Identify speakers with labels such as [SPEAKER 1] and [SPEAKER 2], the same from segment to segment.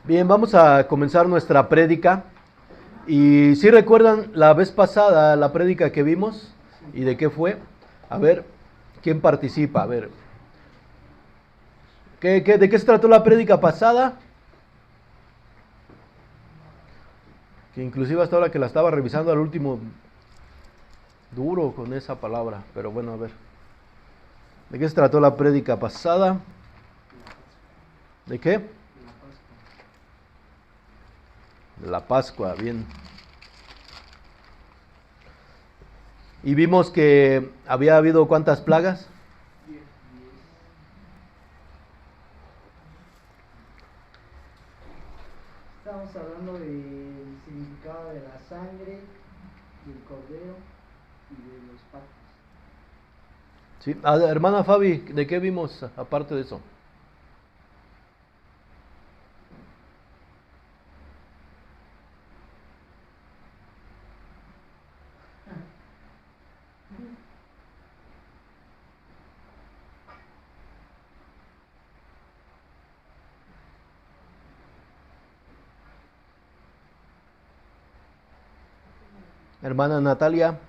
[SPEAKER 1] Bien, vamos a comenzar nuestra prédica. Y si recuerdan la vez pasada la prédica que vimos y de qué fue, a ver, ¿quién participa? A ver, de qué se trató la prédica pasada? Que inclusive hasta ahora que la estaba revisando al último, duro con esa palabra, pero bueno, a ver. ¿De qué se trató la prédica pasada? ¿De qué? De la Pascua, bien. Y vimos que había habido ¿cuántas plagas?
[SPEAKER 2] Estamos hablando del significado de la sangre, del cordero y de los pactos.
[SPEAKER 1] Sí. Hermana Fabi, ¿de qué vimos aparte de eso? Hermana Natalia.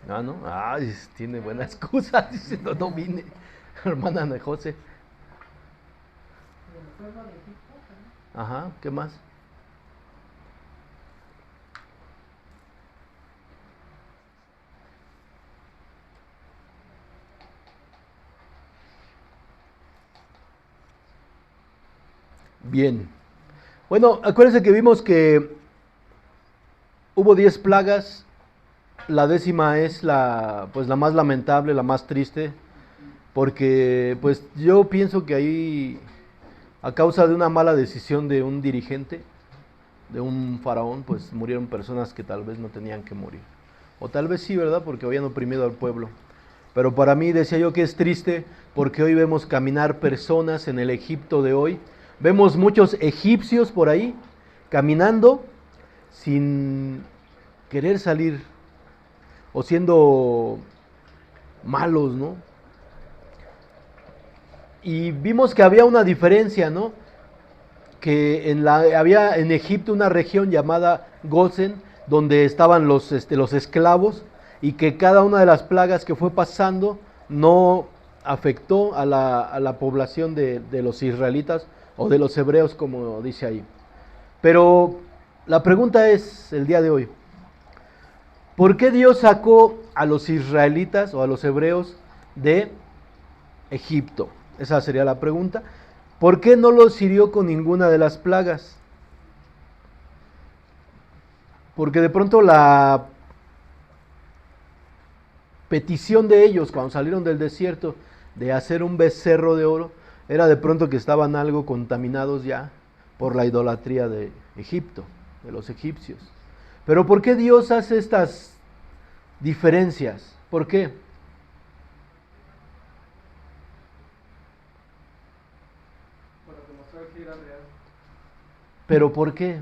[SPEAKER 1] Ah, ¿no? Ah, tiene buena excusa. Dice, no, no vine. Hermana Ana José.
[SPEAKER 2] Del pueblo de Egipto también.
[SPEAKER 1] Ajá, ¿qué más? Bien. Bueno, acuérdense que vimos que hubo 10 plagas. La décima es pues la más lamentable, la más triste, porque pues yo pienso que ahí, a causa de una mala decisión de un dirigente, de un faraón, pues murieron personas que tal vez no tenían que morir. O tal vez sí, ¿verdad? Porque habían oprimido al pueblo. Pero para mí decía yo que es triste porque hoy vemos caminar personas en el Egipto de hoy. Vemos muchos egipcios por ahí caminando sin querer salir o siendo malos, ¿no? Y vimos que había una diferencia, ¿no? Que había en Egipto una región llamada Gosen, donde estaban los esclavos, y que cada una de las plagas que fue pasando no afectó a la población de los israelitas o de los hebreos, como dice ahí. Pero la pregunta es el día de hoy, ¿por qué Dios sacó a los israelitas o a los hebreos de Egipto? Esa sería la pregunta. ¿Por qué no los hirió con ninguna de las plagas? Porque de pronto la petición de ellos cuando salieron del desierto de hacer un becerro de oro era de pronto que estaban algo contaminados ya por la idolatría de Egipto, de los egipcios. Pero ¿por qué Dios hace estas diferencias? ¿Por qué?
[SPEAKER 2] Para demostrar que era real.
[SPEAKER 1] ¿Pero por qué?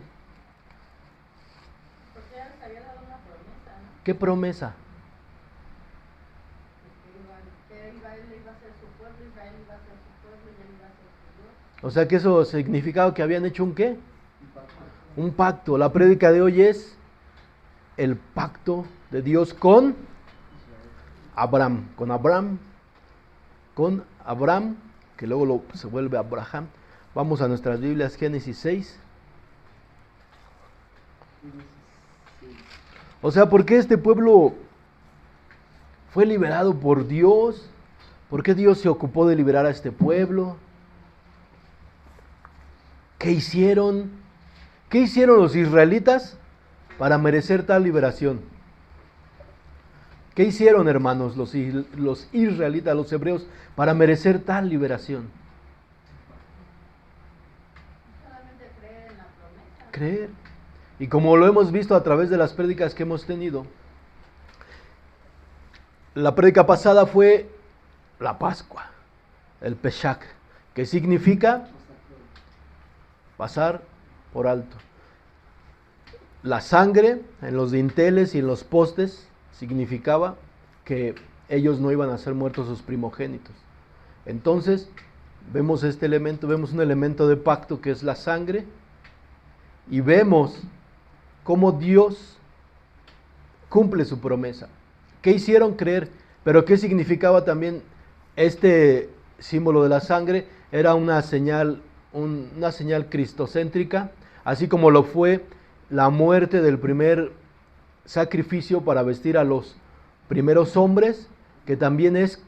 [SPEAKER 3] Porque ya les había dado una promesa, ¿no?
[SPEAKER 1] ¿Qué promesa?
[SPEAKER 3] Que Israel iba a ser su pueblo, Israel iba a ser su pueblo y él iba a ser su Dios.
[SPEAKER 1] O sea que eso significaba que habían hecho un ¿qué? Un pacto. La prédica de hoy es el pacto de Dios con Abraham. Con Abraham, que luego se vuelve Abraham. Vamos a nuestras Biblias, Génesis 6. O sea, ¿por qué este pueblo fue liberado por Dios? ¿Por qué Dios se ocupó de liberar a este pueblo? ¿Qué hicieron? ¿Qué hicieron los israelitas para merecer tal liberación? ¿Qué hicieron, hermanos, los israelitas, los hebreos, para merecer tal liberación?
[SPEAKER 3] Solamente creer en la promesa.
[SPEAKER 1] Creer. Y como lo hemos visto a través de las prédicas que hemos tenido, la prédica pasada fue la Pascua, el Peshach, que significa pasar por alto. La sangre en los dinteles y en los postes significaba que ellos no iban a ser muertos sus primogénitos. Entonces, vemos este elemento, vemos un elemento de pacto que es la sangre, y vemos cómo Dios cumple su promesa. ¿Qué hicieron creer? Pero ¿qué significaba también este símbolo de la sangre? Era una señal cristocéntrica, así como lo fue la muerte del primer sacrificio para vestir a los primeros hombres, que también es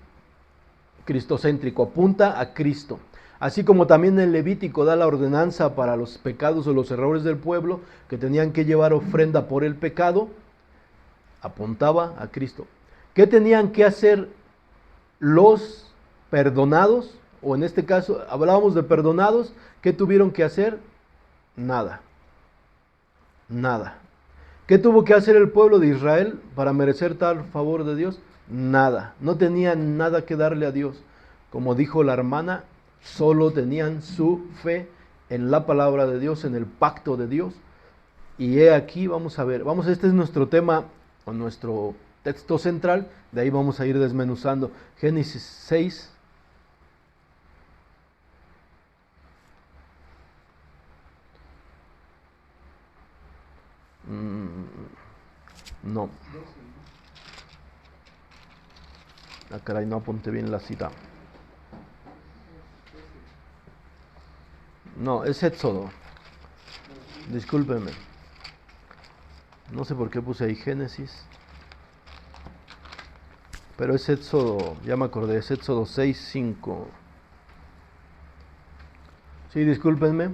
[SPEAKER 1] cristocéntrico, apunta a Cristo. Así como también el Levítico da la ordenanza para los pecados o los errores del pueblo, que tenían que llevar ofrenda por el pecado, apuntaba a Cristo. ¿Qué tenían que hacer los perdonados? O en este caso, hablábamos de perdonados. ¿Qué tuvieron que hacer? Nada. Nada. ¿Qué tuvo que hacer el pueblo de Israel para merecer tal favor de Dios? Nada. No tenían nada que darle a Dios. Como dijo la hermana, solo tenían su fe en la palabra de Dios, en el pacto de Dios. Y he aquí, vamos a ver, este es nuestro tema, o nuestro texto central, de ahí vamos a ir desmenuzando. Génesis 6. No. Ah, caray, no apunté bien la cita. No, es Éxodo. Discúlpenme. No sé por qué puse ahí Génesis. Pero es Éxodo, ya me acordé, es Éxodo 6:5. Sí, discúlpenme.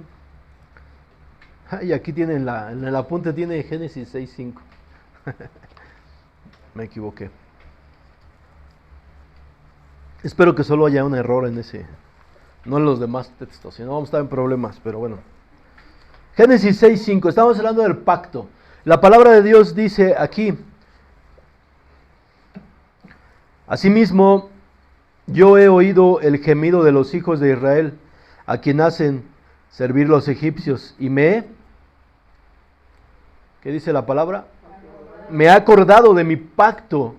[SPEAKER 1] Y aquí tienen en el apunte tiene Génesis 6:5. Me equivoqué. Espero que solo haya un error en ese, no en los demás textos, si no vamos a estar en problemas, pero bueno. Génesis 6:5, estamos hablando del pacto. La palabra de Dios dice aquí: asimismo, yo he oído el gemido de los hijos de Israel, a quien hacen servir los egipcios, y ¿qué dice la palabra? Me he acordado de mi pacto.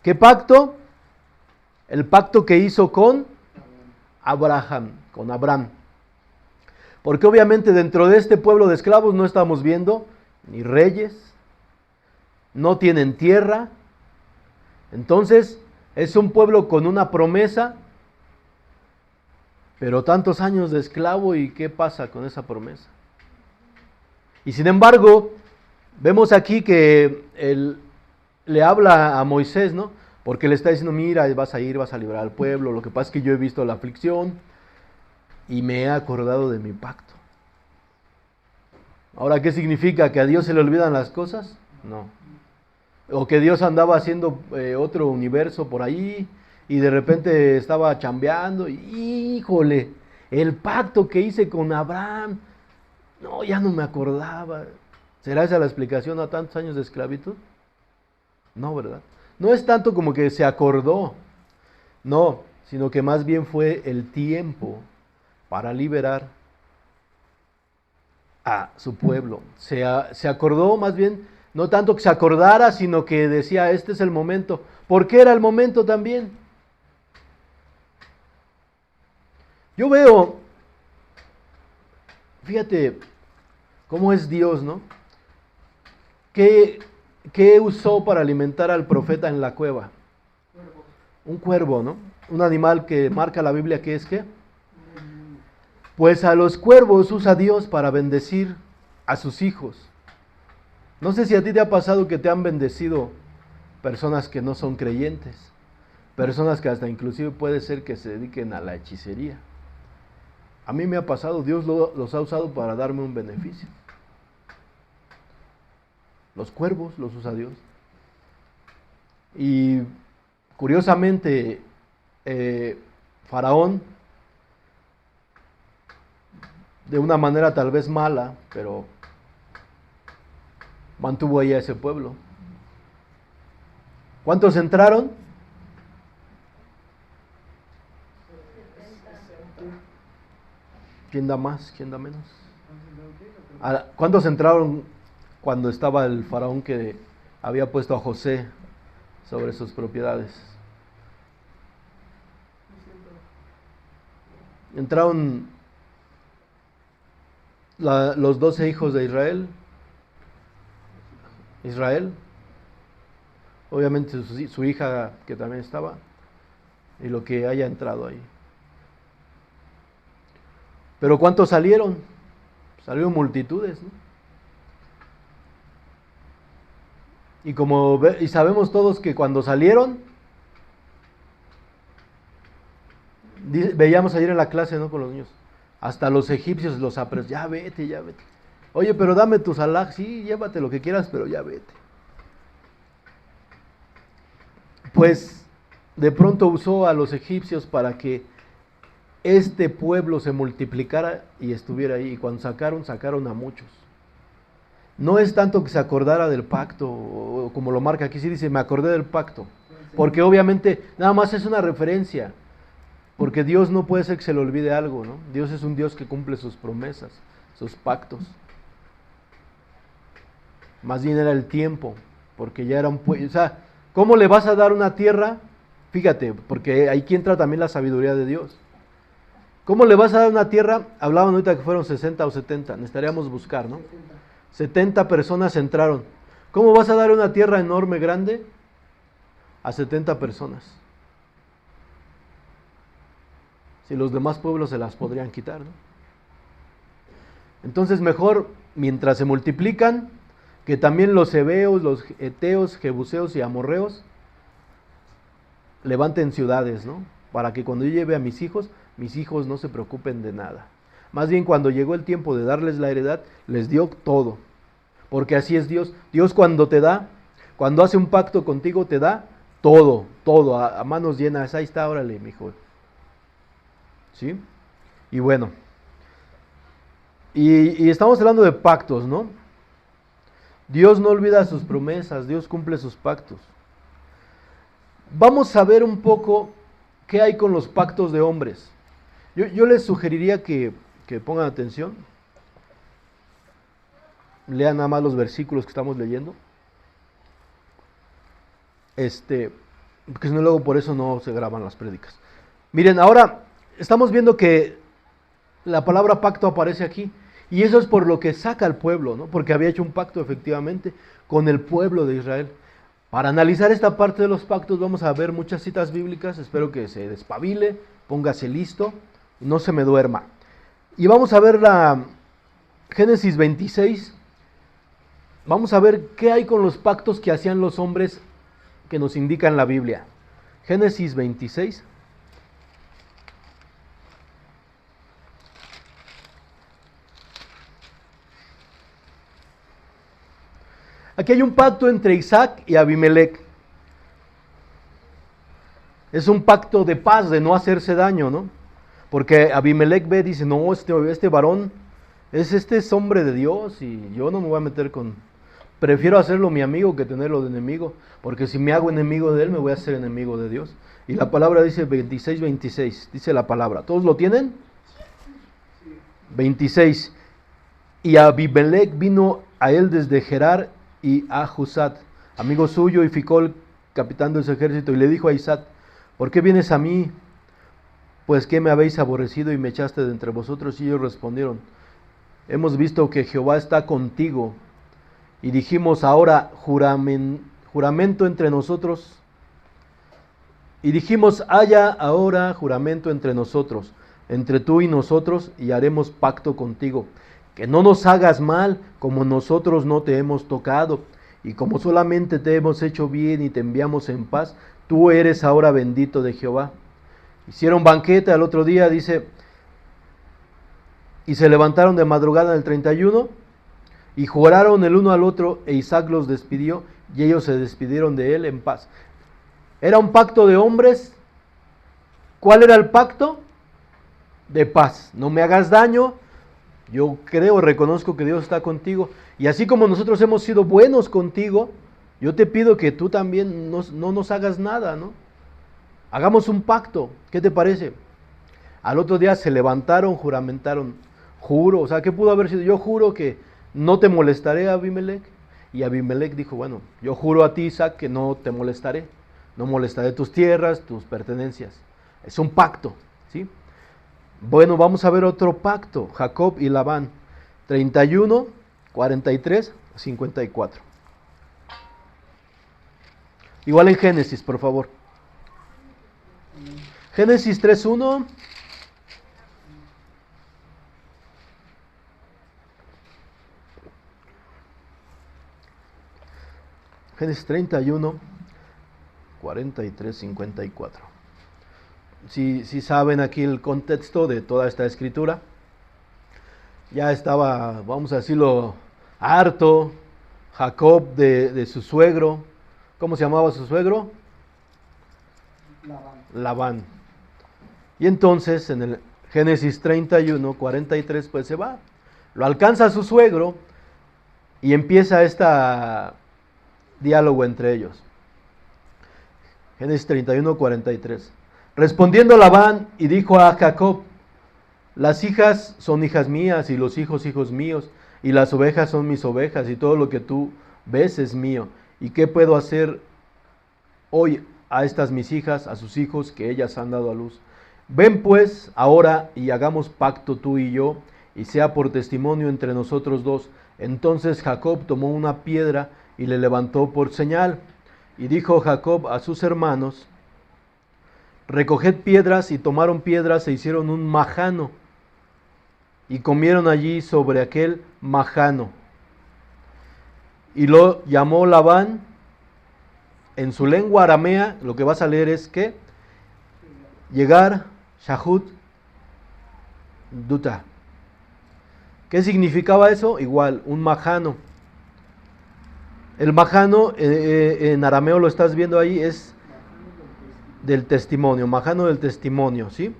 [SPEAKER 1] ¿Qué pacto? El pacto que hizo con Abraham, con Abraham. Porque obviamente dentro de este pueblo de esclavos no estamos viendo ni reyes, no tienen tierra. Entonces es un pueblo con una promesa, pero tantos años de esclavo, ¿y qué pasa con esa promesa? Y sin embargo, vemos aquí que él le habla a Moisés, ¿no? Porque le está diciendo: mira, vas a ir, vas a librar al pueblo. Lo que pasa es que yo he visto la aflicción y me he acordado de mi pacto. Ahora, ¿qué significa? ¿Que a Dios se le olvidan las cosas? No. O que Dios andaba haciendo otro universo por ahí y de repente estaba chambeando y híjole, el pacto que hice con Abraham, no, ya no me acordaba. ¿Será esa la explicación a tantos años de esclavitud? No, ¿verdad? No es tanto como que se acordó, no, sino que más bien fue el tiempo para liberar a su pueblo. Se acordó más bien, no tanto que se acordara, sino que decía: este es el momento. ¿Por qué era el momento también? Yo veo, fíjate cómo es Dios, ¿no? ¿Qué usó para alimentar al profeta en la cueva? Un cuervo, ¿no? Un animal que marca la Biblia que es ¿qué? Pues a los cuervos usa Dios para bendecir a sus hijos. No sé si a ti te ha pasado que te han bendecido personas que no son creyentes, personas que hasta inclusive puede ser que se dediquen a la hechicería. A mí me ha pasado, Dios los ha usado para darme un beneficio. Los cuervos los usa Dios. Y curiosamente, Faraón, de una manera tal vez mala, pero mantuvo ahí a ese pueblo. ¿Cuántos entraron?
[SPEAKER 3] 70.
[SPEAKER 1] ¿Quién da más? ¿Quién da menos? ¿Cuántos entraron cuando estaba el faraón que había puesto a José sobre sus propiedades? entraron los 12 hijos de Israel, obviamente su hija que también estaba, y lo que haya entrado ahí. Pero ¿cuántos salieron? Salieron multitudes, ¿no? Y sabemos todos que cuando salieron, veíamos ayer en la clase, ¿no? Con los niños, hasta los egipcios los apresaron, ya vete, ya vete. Oye, pero dame tus alhajas, sí, llévate lo que quieras, pero ya vete. Pues de pronto usó a los egipcios para que este pueblo se multiplicara y estuviera ahí. Y cuando sacaron a muchos. No es tanto que se acordara del pacto, o como lo marca aquí, sí dice, me acordé del pacto. Porque obviamente nada más es una referencia. Porque Dios no puede ser que se le olvide algo, ¿no? Dios es un Dios que cumple sus promesas, sus pactos. Más bien era el tiempo, porque ya era un pueblo. O sea, ¿cómo le vas a dar una tierra? Fíjate, porque aquí entra también la sabiduría de Dios. ¿Cómo le vas a dar una tierra? Hablaban ahorita que fueron 60 o 70, necesitaríamos buscar, ¿no? 70 personas entraron. ¿Cómo vas a dar una tierra enorme, grande? A 70 personas. Si los demás pueblos se las podrían quitar, ¿no? Entonces mejor, mientras se multiplican, que también los heveos, los eteos, jebuseos y amorreos levanten ciudades, ¿no? Para que cuando yo lleve a mis hijos no se preocupen de nada. Más bien cuando llegó el tiempo de darles la heredad, les dio todo. Porque así es Dios. Dios cuando te da, cuando hace un pacto contigo, te da todo, todo, a manos llenas. Ahí está, órale, mijo. ¿Sí? Y bueno. Y estamos hablando de pactos, ¿no? Dios no olvida sus promesas, Dios cumple sus pactos. Vamos a ver un poco qué hay con los pactos de hombres. Yo les sugeriría que pongan atención. Lean nada más los versículos que estamos leyendo. Porque si no, luego por eso no se graban las prédicas. Miren, ahora estamos viendo que la palabra pacto aparece aquí. Y eso es por lo que saca al pueblo, ¿no? Porque había hecho un pacto efectivamente con el pueblo de Israel. Para analizar esta parte de los pactos vamos a ver muchas citas bíblicas. Espero que se despabile, póngase listo, no se me duerma. Y vamos a ver la Génesis 26. Vamos a ver qué hay con los pactos que hacían los hombres que nos indican la Biblia. Génesis 26. Aquí hay un pacto entre Isaac y Abimelec. Es un pacto de paz, de no hacerse daño, ¿no? Porque Abimelec ve, dice, no, este varón, este es hombre de Dios y yo no me voy a meter con... Prefiero hacerlo mi amigo que tenerlo de enemigo, porque si me hago enemigo de él, me voy a hacer enemigo de Dios. Y la palabra dice 26, dice la palabra. ¿Todos lo tienen? 26. Y Abimelec vino a él desde Gerar y a Husat, amigo suyo, y Ficol, capitán de su ejército, y le dijo a Isaac, ¿por qué vienes a mí? Pues que me habéis aborrecido y me echaste de entre vosotros. Y ellos respondieron, hemos visto que Jehová está contigo. Y dijimos, ahora juramento entre nosotros. Y dijimos, haya ahora juramento entre nosotros, entre tú y nosotros, y haremos pacto contigo. Que no nos hagas mal, como nosotros no te hemos tocado, y como solamente te hemos hecho bien y te enviamos en paz, tú eres ahora bendito de Jehová. Hicieron banquete al otro día, dice, y se levantaron de madrugada en el 31, y juraron el uno al otro, e Isaac los despidió, y ellos se despidieron de él en paz. Era un pacto de hombres. ¿Cuál era el pacto? De paz. No me hagas daño. Yo reconozco que Dios está contigo. Y así como nosotros hemos sido buenos contigo, yo te pido que tú también no nos hagas nada, ¿no? Hagamos un pacto. ¿Qué te parece? Al otro día se levantaron, juramentaron. Juro, o sea, ¿qué pudo haber sido? Yo juro que no te molestaré, Abimelec. Y Abimelec dijo, bueno, yo juro a ti, Isaac, que no te molestaré. No molestaré tus tierras, tus pertenencias. Es un pacto, ¿sí? Bueno, vamos a ver otro pacto, Jacob y Labán, 31, 43, 54. Igual en Génesis, por favor. Génesis 3:1. Génesis 31, 43, 54. Si saben aquí el contexto de toda esta escritura, ya estaba, vamos a decirlo, harto Jacob de su suegro. ¿Cómo se llamaba su suegro? Labán. Y entonces en el Génesis 31, 43, pues se va. Lo alcanza su suegro y empieza este diálogo entre ellos. Génesis 31, 43. Respondiendo Labán y dijo a Jacob: las hijas son hijas mías y los hijos hijos míos, y las ovejas son mis ovejas, y todo lo que tú ves es mío. ¿Y qué puedo hacer hoy a estas mis hijas, a sus hijos que ellas han dado a luz? Ven pues ahora y hagamos pacto tú y yo, y sea por testimonio entre nosotros dos. Entonces Jacob tomó una piedra y le levantó por señal. Y dijo Jacob a sus hermanos: recoged piedras, y tomaron piedras e hicieron un majano, y comieron allí sobre aquel majano. Y lo llamó Labán, en su lengua aramea, lo que vas a leer es que llegar Shahut Duta. ¿Qué significaba eso? Igual, un majano. El majano, en arameo lo estás viendo ahí, es del testimonio, majano del testimonio, ¿sí?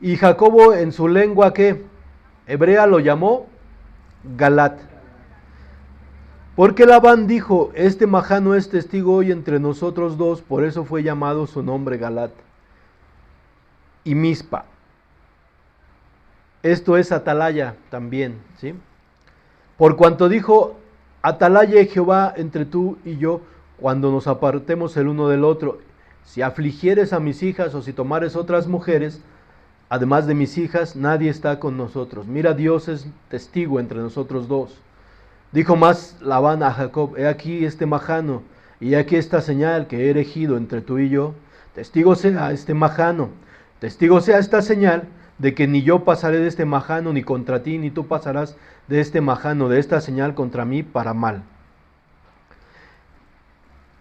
[SPEAKER 1] Y Jacobo en su lengua, ¿qué? Hebrea lo llamó Galat. Porque Labán dijo: este majano es testigo hoy entre nosotros dos, por eso fue llamado su nombre Galat. Y Mispa. Esto es atalaya también, ¿sí? Por cuanto dijo: atalaye Jehová entre tú y yo, cuando nos apartemos el uno del otro. Si afligieres a mis hijas o si tomares otras mujeres, además de mis hijas, nadie está con nosotros. Mira, Dios es testigo entre nosotros dos. Dijo más Labán a Jacob: he aquí este majano, y aquí esta señal que he erigido entre tú y yo. Testigo sea este majano, testigo sea esta señal, de que ni yo pasaré de este majano ni contra ti, ni tú pasarás de este majano, de esta señal contra mí para mal.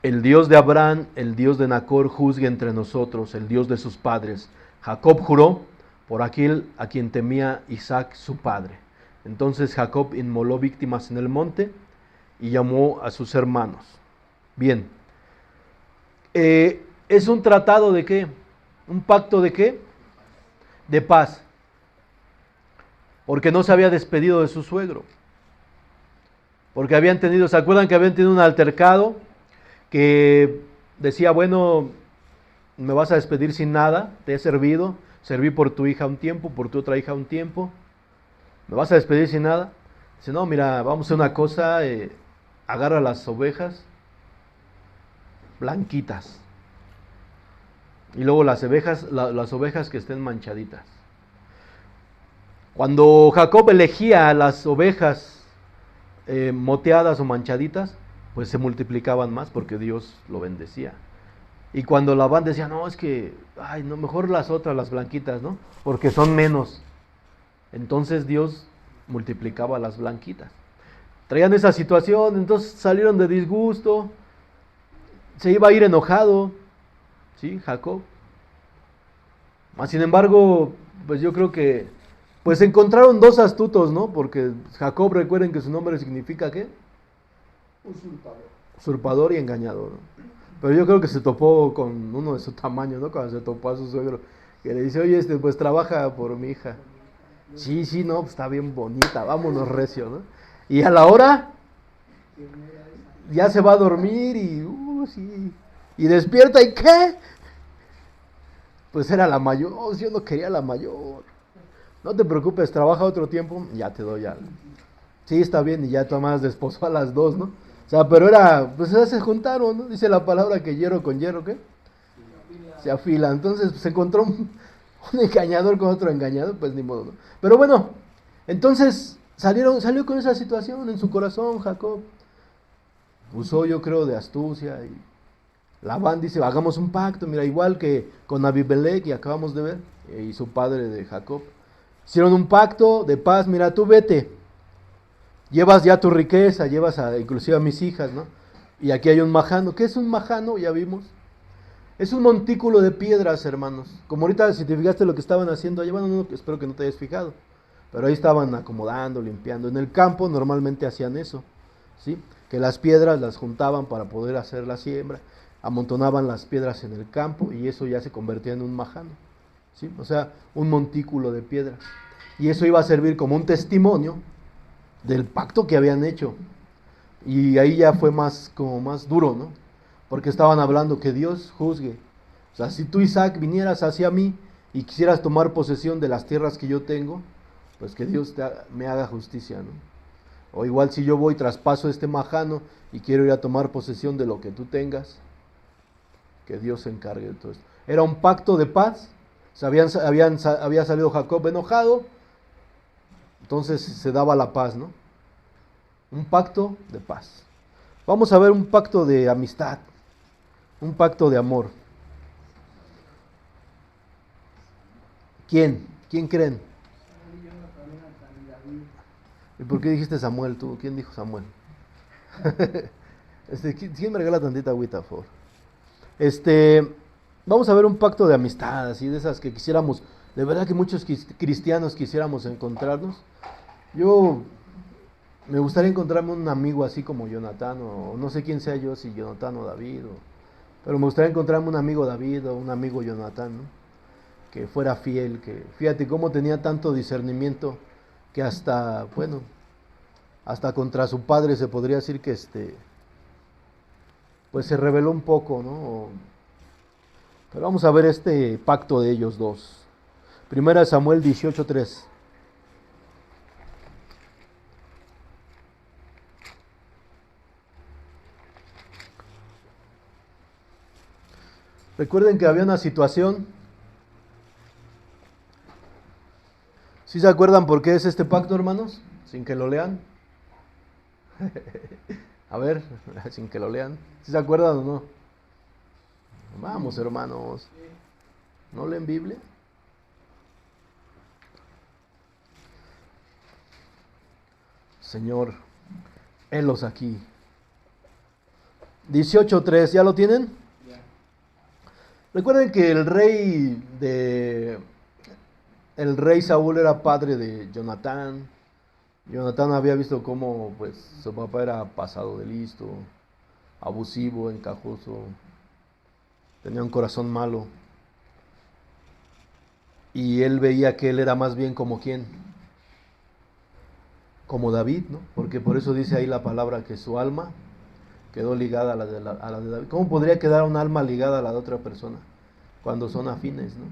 [SPEAKER 1] El Dios de Abraham, el Dios de Nacor, juzgue entre nosotros, el Dios de sus padres. Jacob juró por aquel a quien temía Isaac su padre. Entonces Jacob inmoló víctimas en el monte y llamó a sus hermanos. Bien. ¿Es un tratado de qué? ¿Un pacto de qué? De paz. Porque no se había despedido de su suegro. Porque habían tenido, ¿se acuerdan que habían tenido un altercado? Que decía: bueno, me vas a despedir sin nada, te he servido, serví por tu hija un tiempo, por tu otra hija un tiempo, ¿me vas a despedir sin nada? Dice: no, mira, vamos a hacer una cosa, agarra las ovejas blanquitas, y luego las ovejas que estén manchaditas. Cuando Jacob elegía las ovejas moteadas o manchaditas, pues se multiplicaban más porque Dios lo bendecía. Y cuando Labán decía: no, es que, ay, no, mejor las otras, las blanquitas, ¿no? Porque son menos. Entonces Dios multiplicaba las blanquitas. Traían esa situación, entonces salieron de disgusto. Se iba a ir enojado, ¿sí? Jacob. Mas sin embargo, pues yo creo que pues encontraron dos astutos, ¿no? Porque Jacob, recuerden que su nombre significa ¿qué?
[SPEAKER 2] Usurpador.
[SPEAKER 1] Usurpador y engañador, ¿no? Pero yo creo que se topó con uno de su tamaño, ¿no? Cuando se topó a su suegro, que le dice: oye, pues trabaja por mi hija. Sí, sí, no, pues está bien bonita, vámonos recio, ¿no? Y a la hora, ya se va a dormir y, sí, y despierta, ¿y qué? Pues era la mayor. Oh, yo no quería la mayor. No te preocupes, trabaja otro tiempo, ya te doy algo. Sí, está bien, y ya tomas de esposo a las dos, ¿no? O sea, pero era, pues se juntaron, ¿no? Dice la palabra que hierro con hierro, ¿qué? Se afila. Entonces, pues, se encontró Un engañador con otro engañador, pues ni modo, ¿no? Pero bueno, entonces salió con esa situación en su corazón Jacob. Usó, yo creo, de astucia. Y Labán dice, hagamos un pacto, mira, igual que con Abimelech, y acabamos de ver, y su padre de Jacob. Hicieron un pacto de paz, mira, tú vete, llevas ya tu riqueza, llevas inclusive a mis hijas, ¿no? Y aquí hay un majano. ¿Qué es un majano? Ya vimos. Es un montículo de piedras, hermanos. Como ahorita, si te fijaste lo que estaban haciendo allá, bueno, no, espero que no te hayas fijado. Pero ahí estaban acomodando, limpiando. En el campo normalmente hacían eso, ¿sí? Que las piedras las juntaban para poder hacer la siembra. Amontonaban las piedras en el campo y eso ya se convertía en un majano, ¿sí? O sea, un montículo de piedras. Y eso iba a servir como un testimonio del pacto que habían hecho. Y ahí ya fue más, como más duro, ¿no? Porque estaban hablando que Dios juzgue. O sea, si tú, Isaac, vinieras hacia mí y quisieras tomar posesión de las tierras que yo tengo, pues que Dios me haga justicia, ¿no? O igual si yo voy, traspaso este majano y quiero ir a tomar posesión de lo que tú tengas, que Dios se encargue de todo esto. Era un pacto de paz. Había salido Jacob enojado, entonces se daba la paz, ¿no? Un pacto de paz. Vamos a ver un pacto de amistad, un pacto de amor. ¿Quién? ¿Quién creen? ¿Y por qué dijiste Samuel tú? ¿Quién dijo Samuel? ¿Quién me regala tantita agüita, por favor? Vamos a ver un pacto de amistad, así de esas que quisiéramos, de verdad que muchos cristianos quisiéramos encontrarnos. Yo me gustaría encontrarme un amigo así como Jonatán, o no sé quién sea yo, si Jonatán o David, pero me gustaría encontrarme un amigo David o un amigo Jonatán, ¿no? Que fuera fiel, que fíjate cómo tenía tanto discernimiento que hasta, bueno, hasta contra su padre se podría decir que pues se rebeló un poco, ¿no? Pero vamos a ver este pacto de ellos dos. Primera Samuel 18:3. Recuerden que había una situación. ¿Sí se acuerdan por qué es este pacto, hermanos? Sin que lo lean. A ver, sin que lo lean. ¿Sí se acuerdan o no? Vamos, hermanos. ¿No leen Biblia? Señor, helos aquí. 18:3, ¿ya lo tienen? Recuerden que el rey Saúl era padre de Jonatán. Jonatán había visto cómo pues su papá era pasado de listo, abusivo, encajoso, tenía un corazón malo. Y él veía que él era más bien como quién, como David, ¿no? Porque por eso dice ahí la palabra que su alma quedó ligada a la de David. ¿Cómo podría quedar un alma ligada a la de otra persona cuando son afines, ¿no?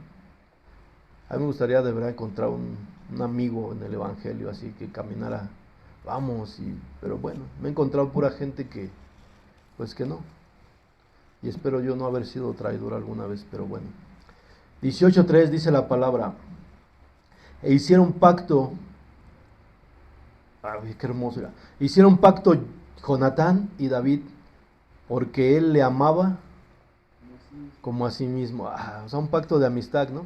[SPEAKER 1] A mí me gustaría de verdad encontrar un amigo en el evangelio así que caminara, vamos, pero bueno, me he encontrado pura gente que, pues que no. Y espero yo no haber sido traidor alguna vez, pero bueno. 18:3 dice la palabra, e hicieron pacto, ay, qué hermoso era, hicieron pacto Jonatán y David, porque él le amaba como a sí mismo. O sea, un pacto de amistad, ¿no?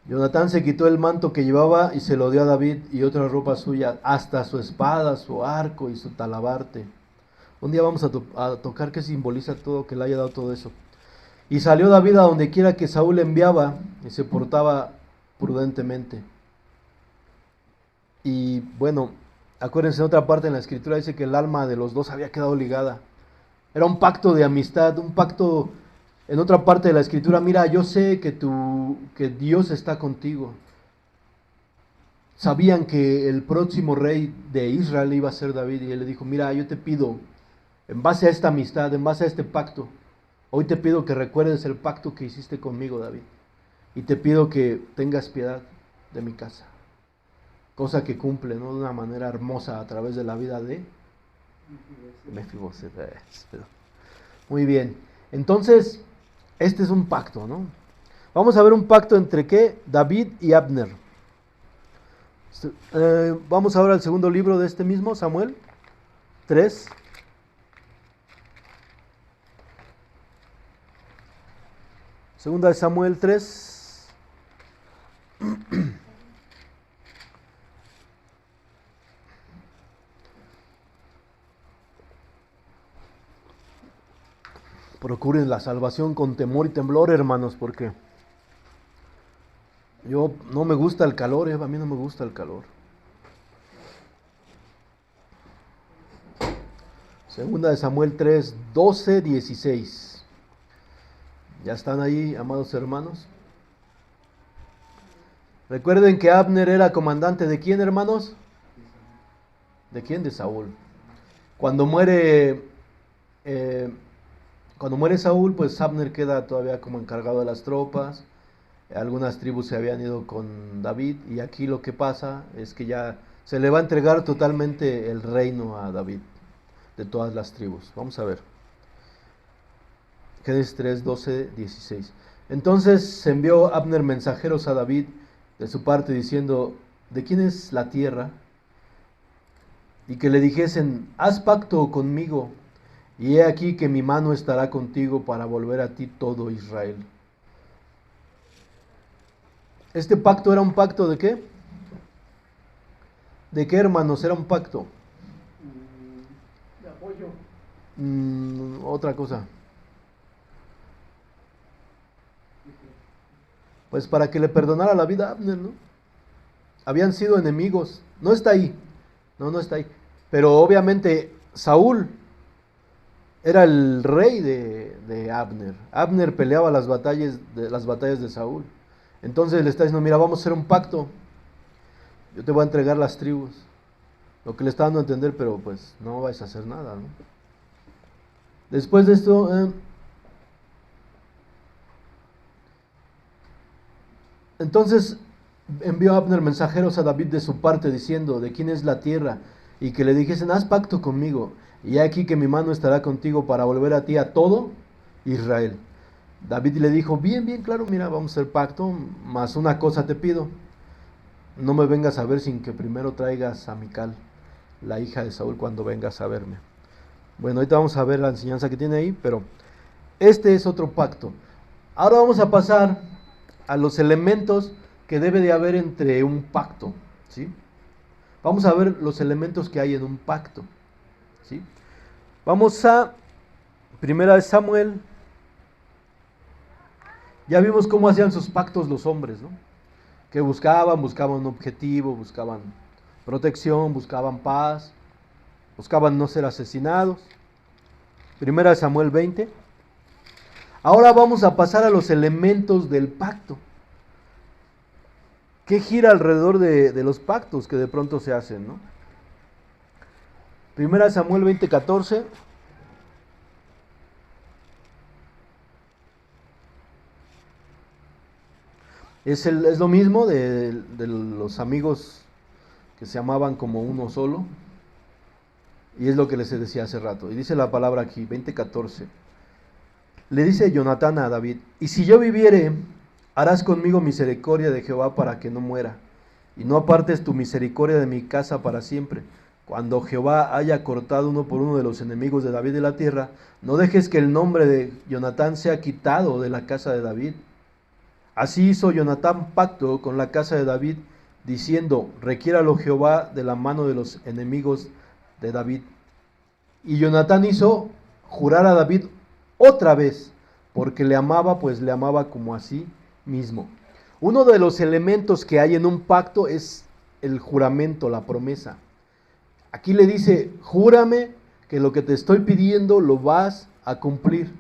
[SPEAKER 1] Jonatán se quitó el manto que llevaba y se lo dio a David y otra ropa suya, hasta su espada, su arco y su talabarte. Un día vamos a tocar qué simboliza todo, que le haya dado todo eso. Y salió David a donde quiera que Saúl enviaba y se portaba prudentemente. Y bueno, acuérdense, en otra parte en la escritura dice que el alma de los dos había quedado ligada. Era un pacto de amistad, un pacto. En otra parte de la escritura, mira, yo sé que Dios está contigo. Sabían que el próximo rey de Israel iba a ser David y él le dijo, mira, yo te pido, en base a esta amistad, en base a este pacto, hoy te pido que recuerdes el pacto que hiciste conmigo, David. Y te pido que tengas piedad de mi casa. Cosa que cumple, ¿no? De una manera hermosa a través de la vida de Mefiboset. Muy bien. Entonces, este es un pacto, ¿no? Vamos a ver un pacto entre qué? David y Abner. Vamos ahora al segundo libro de este mismo, Samuel 3. Segunda de Samuel 3. Procuren la salvación con temor y temblor, hermanos, porque yo no me gusta el calor, a mí no me gusta el calor. Segunda de Samuel 3, 12, 16. ¿Ya están ahí, amados hermanos? Recuerden que Abner era comandante de quién, hermanos? ¿De quién? De Saúl. Cuando muere Saúl, pues Abner queda todavía como encargado de las tropas. Algunas tribus se habían ido con David y aquí lo que pasa es que ya se le va a entregar totalmente el reino a David de todas las tribus. Vamos a ver. Génesis 3, 12, 16. Entonces se envió Abner mensajeros a David de su parte diciendo, ¿de quién es la tierra? Y que le dijesen, haz pacto conmigo, y he aquí que mi mano estará contigo para volver a ti todo Israel. ¿Este pacto era un pacto de qué? ¿De qué, hermanos? Era un pacto.
[SPEAKER 2] De apoyo.
[SPEAKER 1] Otra cosa. Pues para que le perdonara la vida a Abner, ¿no? Habían sido enemigos. No está ahí. No está ahí. Pero obviamente Saúl era el rey de Abner. Abner peleaba las batallas de Saúl. Entonces le está diciendo, mira, vamos a hacer un pacto. Yo te voy a entregar las tribus. Lo que le está dando a entender, pero pues no vais a hacer nada, ¿no? Después de esto, entonces envió Abner mensajeros a David de su parte diciendo, ¿de quién es la tierra? Y que le dijesen, haz pacto conmigo, y he aquí que mi mano estará contigo para volver a ti a todo Israel. David le dijo, bien, claro, mira, vamos a hacer pacto, mas una cosa te pido, no me vengas a ver sin que primero traigas a Mical, la hija de Saúl, cuando vengas a verme. Bueno, ahorita vamos a ver la enseñanza que tiene ahí, pero este es otro pacto. Ahora vamos a pasar a los elementos que debe de haber entre un pacto, ¿sí? Vamos a ver los elementos que hay en un pacto, ¿sí? Vamos a Primera de Samuel. Ya vimos cómo hacían sus pactos los hombres, ¿no? Que buscaban un objetivo, buscaban protección, buscaban paz, buscaban no ser asesinados. Primera de Samuel 20. Ahora vamos a pasar a los elementos del pacto. ¿Qué gira alrededor de los pactos que de pronto se hacen, ¿no? Primera de Samuel 20, 14. Es lo mismo de los amigos que se amaban como uno solo. Y es lo que les decía hace rato. Y dice la palabra aquí, 20:14. Le dice Jonatán a David, y si yo viviere, harás conmigo misericordia de Jehová para que no muera, y no apartes tu misericordia de mi casa para siempre. Cuando Jehová haya cortado uno por uno de los enemigos de David de la tierra, no dejes que el nombre de Jonatán sea quitado de la casa de David. Así hizo Jonatán pacto con la casa de David, diciendo, requiéralo Jehová de la mano de los enemigos de David. Y Jonatán hizo jurar a David otra vez, porque le amaba, pues le amaba como a sí mismo. Uno de los elementos que hay en un pacto es el juramento, la promesa. Aquí le dice, júrame que lo que te estoy pidiendo lo vas a cumplir.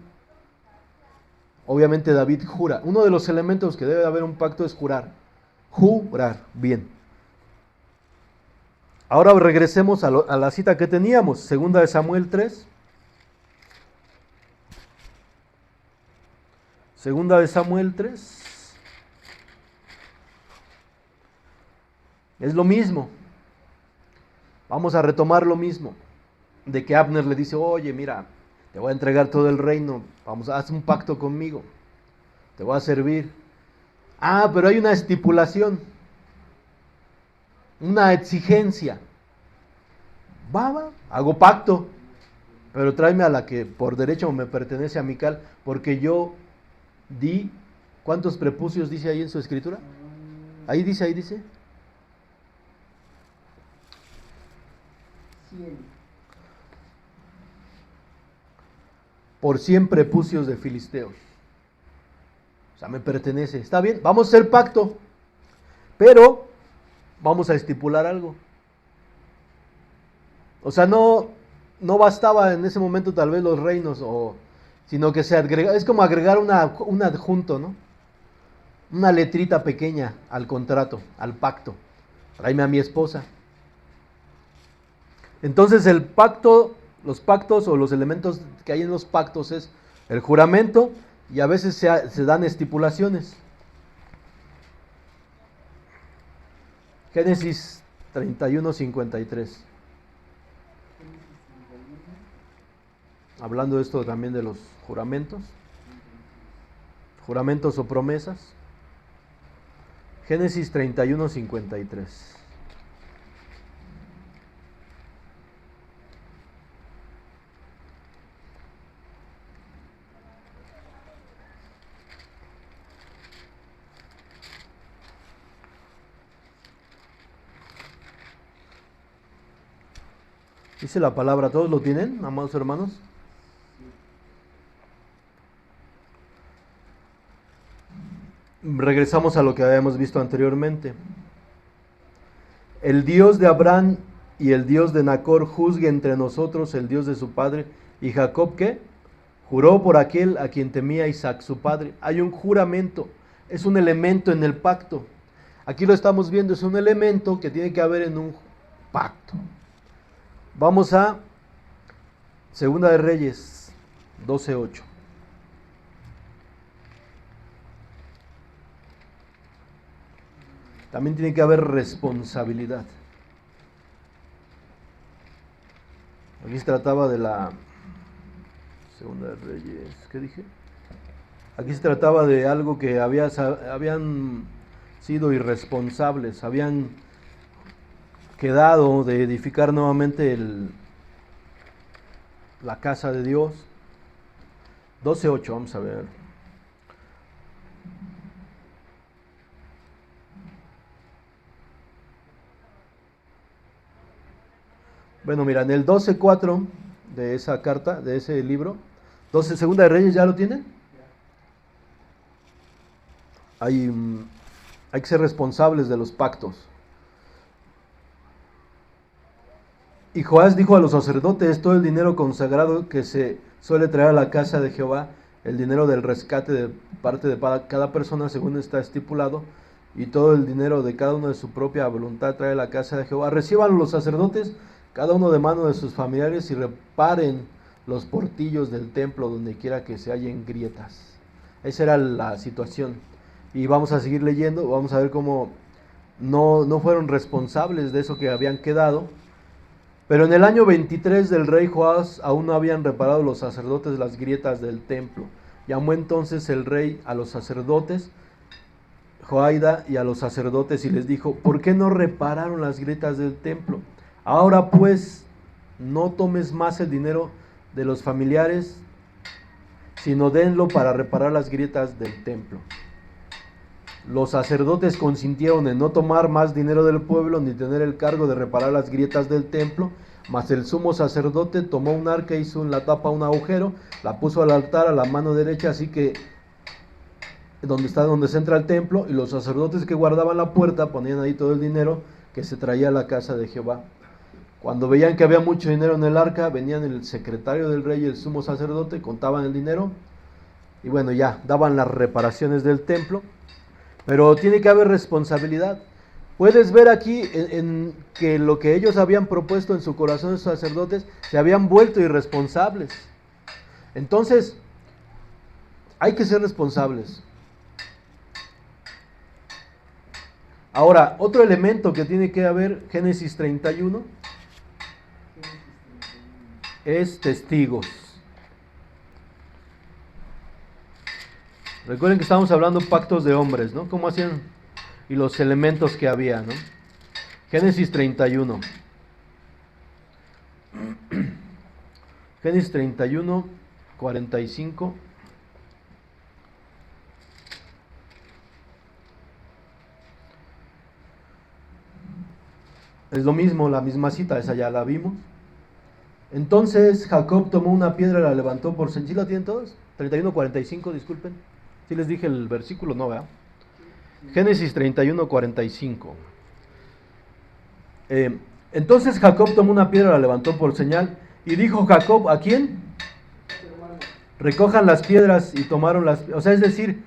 [SPEAKER 1] Obviamente David jura. Uno de los elementos que debe de haber un pacto es jurar. Jurar, bien. Ahora regresemos a la cita que teníamos, segunda de Samuel 3. Segunda de Samuel 3. Es lo mismo. Vamos a retomar lo mismo. De que Abner le dice, oye, mira, te voy a entregar todo el reino. Haz un pacto conmigo. Te voy a servir. Ah, pero hay una estipulación, una exigencia. Va, hago pacto, pero tráeme a la que por derecho me pertenece a Mical, porque yo di, ¿cuántos prepucios dice ahí en su escritura? Ahí dice.
[SPEAKER 2] 100.
[SPEAKER 1] Por 100 prepucios de filisteos. O sea, me pertenece. Está bien, vamos a hacer pacto, pero vamos a estipular algo. O sea, no bastaba en ese momento tal vez los reinos, sino que se agrega, es como agregar un adjunto, ¿no? Una letrita pequeña al contrato, al pacto. Tráeme a mi esposa. Entonces el pacto, los pactos o los elementos que hay en los pactos es el juramento y a veces se dan estipulaciones. Génesis 31:53. Hablando de esto también de los juramentos o promesas. Génesis 31:53. Dice la palabra, ¿todos lo tienen, amados hermanos? Regresamos a lo que habíamos visto anteriormente. El Dios de Abraham y el Dios de Nacor juzgue entre nosotros el Dios de su padre. ¿Y Jacob qué? Juró por aquel a quien temía Isaac su padre. Hay un juramento, es un elemento en el pacto. Aquí lo estamos viendo, es un elemento que tiene que haber en un pacto. Vamos a Segunda de Reyes 12:8. También tiene que haber responsabilidad. Aquí se trataba de la Segunda de Reyes, ¿qué dije? Aquí se trataba de algo que habían sido irresponsables, habían quedado de edificar nuevamente la casa de Dios. 12:8, vamos a ver. Bueno, mira, en el 12:4 de esa carta, de ese libro, 12, Segunda de Reyes, ¿ya lo tienen? Hay que ser responsables de los pactos. Y Joás dijo a los sacerdotes, todo el dinero consagrado que se suele traer a la casa de Jehová, el dinero del rescate de parte de cada persona según está estipulado, y todo el dinero de cada uno de su propia voluntad trae a la casa de Jehová, reciban los sacerdotes, cada uno de mano de sus familiares, y reparen los portillos del templo donde quiera que se hallen grietas. Esa era la situación. Y vamos a seguir leyendo, vamos a ver cómo no fueron responsables de eso que habían quedado. Pero en el año 23 del rey Joás aún no habían reparado los sacerdotes las grietas del templo. Llamó entonces el rey a los sacerdotes, Joaida, y a los sacerdotes y les dijo, ¿por qué no repararon las grietas del templo? Ahora pues, no tomes más el dinero de los familiares, sino denlo para reparar las grietas del templo. Los sacerdotes consintieron en no tomar más dinero del pueblo ni tener el cargo de reparar las grietas del templo, mas el sumo sacerdote tomó un arca, hizo en la tapa un agujero, la puso al altar a la mano derecha, así que donde se entra el templo, y los sacerdotes que guardaban la puerta ponían ahí todo el dinero que se traía a la casa de Jehová. Cuando veían que había mucho dinero en el arca, venían el secretario del rey y el sumo sacerdote, contaban el dinero y bueno, ya daban las reparaciones del templo. Pero tiene que haber responsabilidad. Puedes ver aquí en que lo que ellos habían propuesto en su corazón, los sacerdotes, se habían vuelto irresponsables. Entonces, hay que ser responsables. Ahora, otro elemento que tiene que haber, Génesis 31, es testigos. Recuerden que estamos hablando pactos de hombres, ¿no? ¿Cómo hacían? Y los elementos que había, ¿no? Génesis 31. Génesis 31, 45. Es lo mismo, la misma cita, esa ya la vimos. Entonces Jacob tomó una piedra y la levantó por señal. ¿Sí la tienen todos? 31, 45, disculpen. ¿Sí les dije el versículo? No, ¿verdad? Génesis 31, 45. Entonces Jacob tomó una piedra, la levantó por señal, y dijo Jacob, ¿a quién? Recojan las piedras, y tomaron las... O sea, es decir,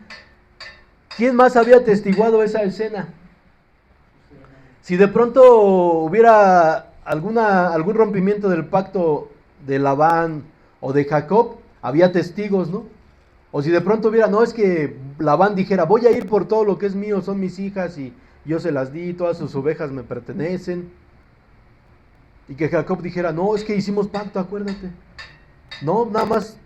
[SPEAKER 1] ¿quién más había atestiguado esa escena? Si de pronto hubiera algún rompimiento del pacto de Labán o de Jacob, había testigos, ¿no? O si de pronto hubiera, no, es que Labán dijera, voy a ir por todo lo que es mío, son mis hijas y yo se las di, todas sus ovejas me pertenecen. Y que Jacob dijera, no, es que hicimos pacto, acuérdate. No, nada más,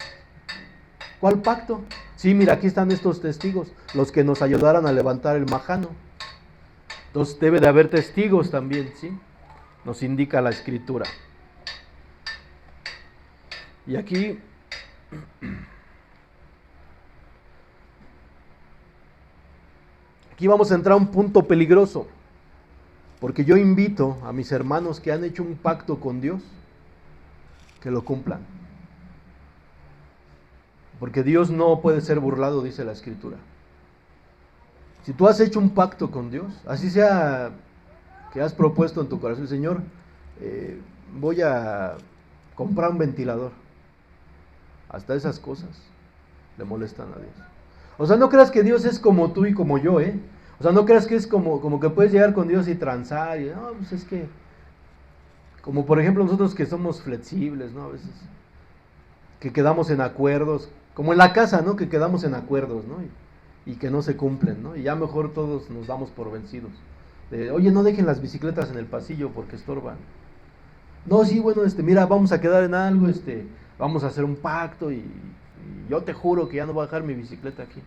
[SPEAKER 1] ¿cuál pacto? Sí, mira, aquí están estos testigos, los que nos ayudaron a levantar el majano. Entonces debe de haber testigos también, ¿sí? Nos indica la escritura. Y aquí vamos a entrar a un punto peligroso, porque yo invito a mis hermanos que han hecho un pacto con Dios, que lo cumplan. Porque Dios no puede ser burlado, dice la escritura. Si tú has hecho un pacto con Dios, así sea que has propuesto en tu corazón, Señor, voy a comprar un ventilador. Hasta esas cosas le molestan a Dios. O sea, no creas que Dios es como tú y como yo, ¿eh? O sea, no creas que es como que puedes llegar con Dios y transar. Y, no, pues es que, como por ejemplo nosotros que somos flexibles, ¿no? A veces, que quedamos en acuerdos, como en la casa, ¿no? Que quedamos en acuerdos, ¿no? Y que no se cumplen, ¿no? Y ya mejor todos nos damos por vencidos. Oye, no dejen las bicicletas en el pasillo porque estorban. No, sí, bueno, mira, vamos a quedar en algo, vamos a hacer un pacto y yo te juro que ya no voy a dejar mi bicicleta aquí.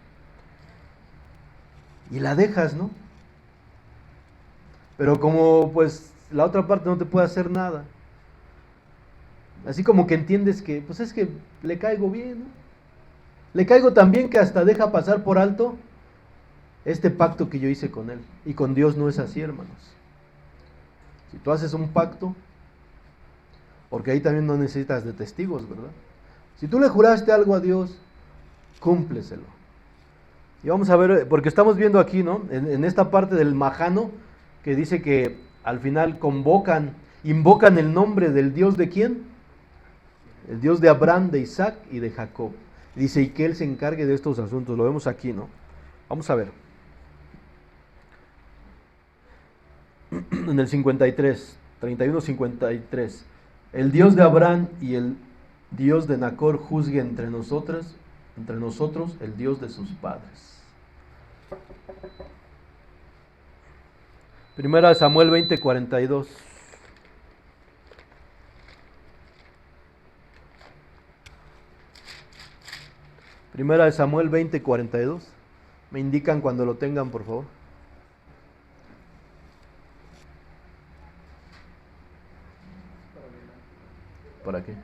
[SPEAKER 1] Y la dejas, ¿no? Pero como pues la otra parte no te puede hacer nada. Así como que entiendes que, pues es que le caigo bien, ¿no? Le caigo tan bien que hasta deja pasar por alto este pacto que yo hice con él. Y con Dios no es así, hermanos. Si tú haces un pacto, porque ahí también no necesitas de testigos, ¿verdad? Si tú le juraste algo a Dios, cúmpleselo. Y vamos a ver, porque estamos viendo aquí, ¿no? En esta parte del majano, que dice que al final invocan el nombre del Dios de quién? El Dios de Abraham, de Isaac y de Jacob. Dice, y que Él se encargue de estos asuntos. Lo vemos aquí, ¿no? Vamos a ver. En el 53, 31-53. El Dios de Abraham y el Dios de Nacor juzgue entre nosotros el Dios de sus padres. Primera Samuel 20:42. Primera de Samuel 20:42. Me indican cuando lo tengan, por favor. ¿Para qué?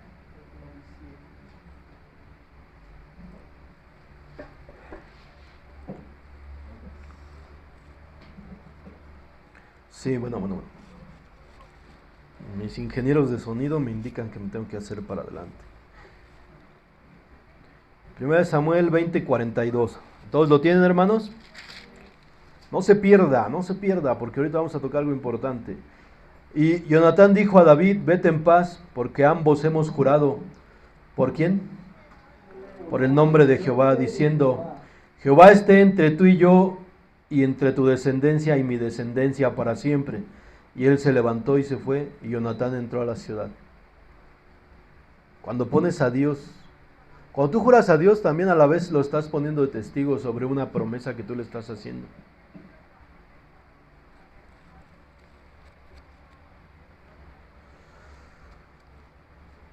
[SPEAKER 1] Sí, bueno. Mis ingenieros de sonido me indican que me tengo que hacer para adelante. Primera de Samuel 20:42. ¿Todos lo tienen, hermanos? No se pierda, porque ahorita vamos a tocar algo importante. Y Jonatán dijo a David, vete en paz, porque ambos hemos jurado. ¿Por quién? Por el nombre de Jehová, diciendo, Jehová esté entre tú y yo, y entre tu descendencia y mi descendencia para siempre. Y él se levantó y se fue, y Jonatán entró a la ciudad. Cuando pones a Dios, cuando tú juras a Dios, también a la vez lo estás poniendo de testigo sobre una promesa que tú le estás haciendo.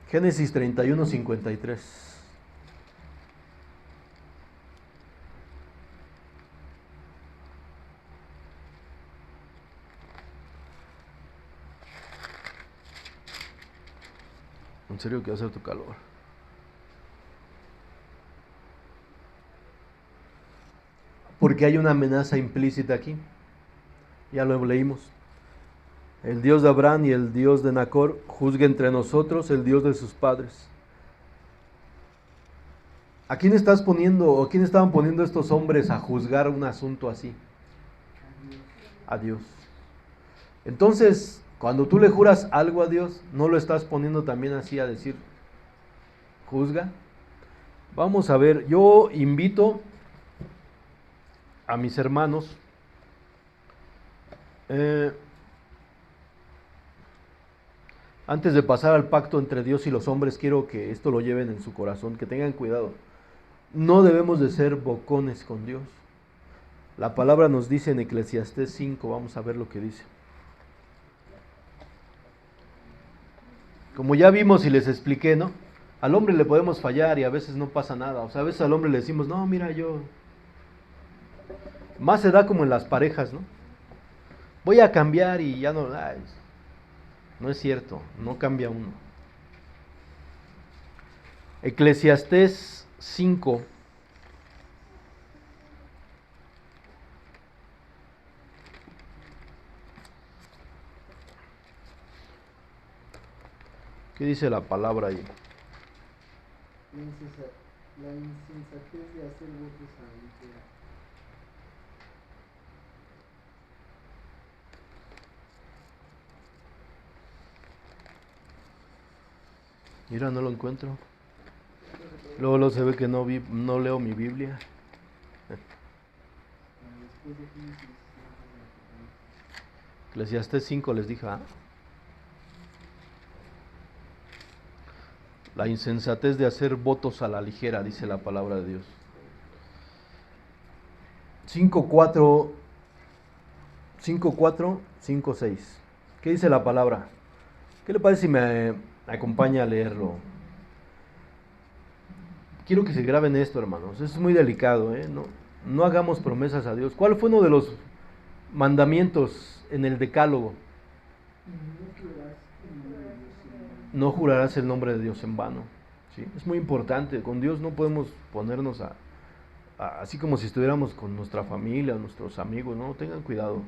[SPEAKER 1] Génesis 31:53. En serio que va a hacer tu calor. Porque hay una amenaza implícita aquí. Ya lo leímos. El Dios de Abraham y el Dios de Nacor juzgue entre nosotros el Dios de sus padres. ¿A quién estás poniendo o a quién estaban poniendo estos hombres a juzgar un asunto así? A Dios. Entonces, cuando tú le juras algo a Dios, ¿no lo estás poniendo también así a decir, juzga? Vamos a ver, yo invito a mis hermanos, antes de pasar al pacto entre Dios y los hombres, quiero que esto lo lleven en su corazón, que tengan cuidado. No debemos de ser bocones con Dios. La palabra nos dice en Eclesiastés 5, vamos a ver lo que dice. Como ya vimos y les expliqué, ¿no? Al hombre le podemos fallar y a veces no pasa nada. O sea, a veces al hombre le decimos, no, mira, yo... Más se da como en las parejas, ¿no? Voy a cambiar y ya no... Ay, no es cierto, no cambia uno. Eclesiastés 5. ¿Qué dice la palabra ahí?
[SPEAKER 2] La insensatez de hacer votos a la ligera.
[SPEAKER 1] Mira, no lo encuentro. Luego se ve que no leo mi Biblia.
[SPEAKER 2] Después de Génesis,
[SPEAKER 1] Eclesiastés 5 les dije, la insensatez de hacer votos a la ligera, dice la palabra de Dios. 5:4, 5:4, 5:6. ¿Qué dice la palabra? ¿Qué le parece si me acompaña a leerlo? Quiero que se graben esto, hermanos. Es muy delicado, ¿eh? No hagamos promesas a Dios. ¿Cuál fue uno de los mandamientos en el Decálogo? No jurarás el nombre de Dios en vano. ¿Sí? Es muy importante. Con Dios no podemos ponernos así como si estuviéramos con nuestra familia o nuestros amigos, ¿no? Tengan cuidado.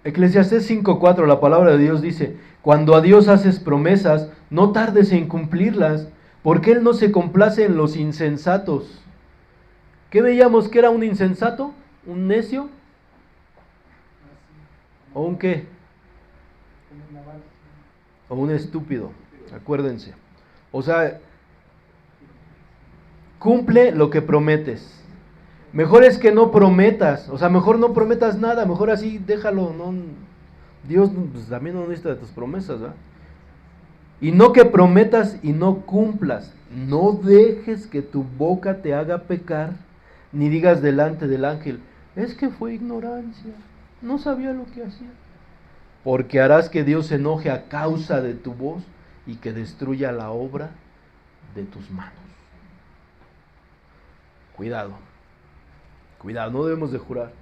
[SPEAKER 1] Eclesiastés 5:4, la palabra de Dios dice, cuando a Dios haces promesas, no tardes en cumplirlas, porque Él no se complace en los insensatos. ¿Qué veíamos que era un insensato? ¿Un necio? ¿O un qué? O un estúpido, acuérdense. O sea, cumple lo que prometes. Mejor es que no prometas, o sea, mejor no prometas nada, mejor así déjalo, no, Dios pues, también no necesita de tus promesas, ¿verdad? Y no que prometas y no cumplas, no dejes que tu boca te haga pecar, ni digas delante del ángel, es que fue ignorancia, no sabía lo que hacía. Porque harás que Dios se enoje a causa de tu voz y que destruya la obra de tus manos. Cuidado. Cuidado, no debemos de jurar.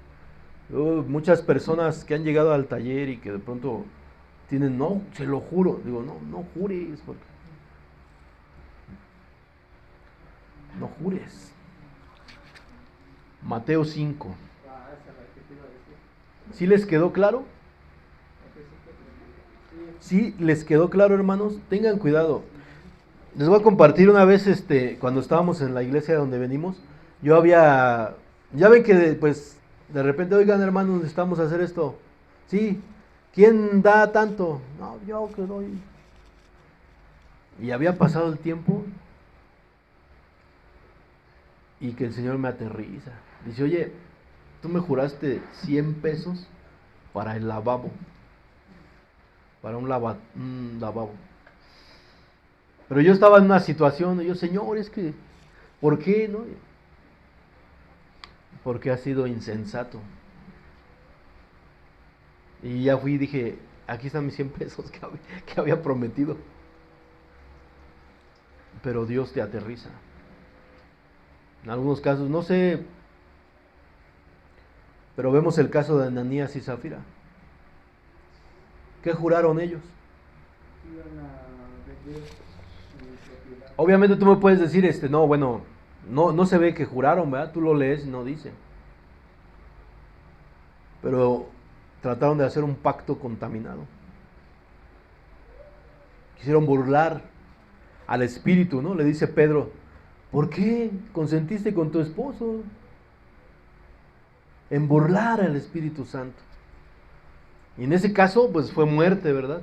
[SPEAKER 1] Muchas personas que han llegado al taller y que de pronto tienen, no, se lo juro. Digo, no jures, porque no jures. Mateo 5. ¿Sí les quedó claro? ¿Sí les quedó claro, hermanos? Tengan cuidado. Les voy a compartir una vez, cuando estábamos en la iglesia donde venimos, ya ven que pues de repente, oigan hermanos, necesitamos hacer esto. Sí, ¿quién da tanto? No, yo que doy. Y había pasado el tiempo y que el Señor me aterriza. Dice, oye, tú me juraste 100 pesos para el lavabo. Para un lavabo. Pero yo estaba en una situación, y yo, Señor, es que, ¿por qué? No? Porque ha sido insensato. Y ya fui y dije, aquí están mis 100 pesos que había prometido. Pero Dios te aterriza. En algunos casos, no sé, pero vemos el caso de Ananías y Zafira. ¿Qué juraron ellos?
[SPEAKER 2] iban a vender su propiedad.
[SPEAKER 1] Obviamente tú me puedes decir, no, bueno, no se ve que juraron, ¿verdad? Tú lo lees y no dice. Pero trataron de hacer un pacto contaminado. Quisieron burlar al Espíritu, ¿no? Le dice Pedro, ¿por qué consentiste con tu esposo en burlar al Espíritu Santo? Y en ese caso, pues fue muerte, ¿verdad?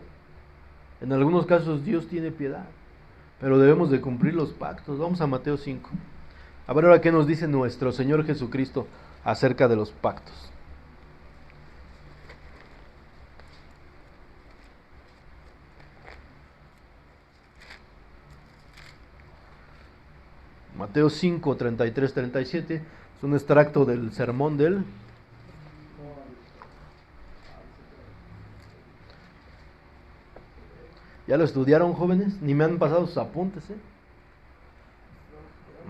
[SPEAKER 1] En algunos casos Dios tiene piedad, pero debemos de cumplir los pactos. Vamos a Mateo 5. A ver ahora qué nos dice nuestro Señor Jesucristo acerca de los pactos. Mateo 5, 33, 37. Es un extracto del sermón de él. ¿Ya lo estudiaron, jóvenes? Ni me han pasado sus apuntes, ¿eh?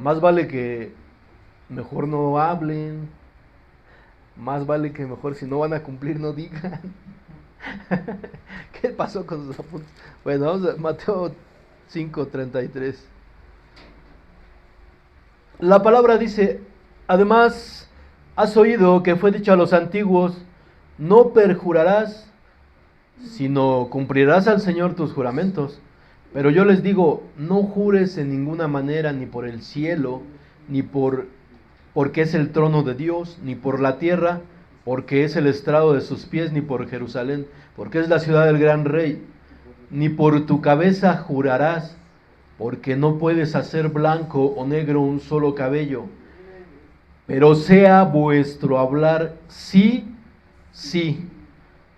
[SPEAKER 1] Más vale que mejor no hablen. Más vale que mejor si no van a cumplir no digan. ¿Qué pasó con sus apuntes? Bueno, vamos a Mateo 5, 33. La palabra dice, además, has oído que fue dicho a los antiguos, no perjurarás, sino cumplirás al Señor tus juramentos. Pero yo les digo, no jures en ninguna manera, ni por el cielo, ni porque es el trono de Dios, ni por la tierra, porque es el estrado de sus pies, ni por Jerusalén, porque es la ciudad del gran rey, ni por tu cabeza jurarás, porque no puedes hacer blanco o negro un solo cabello. Pero sea vuestro hablar sí, sí,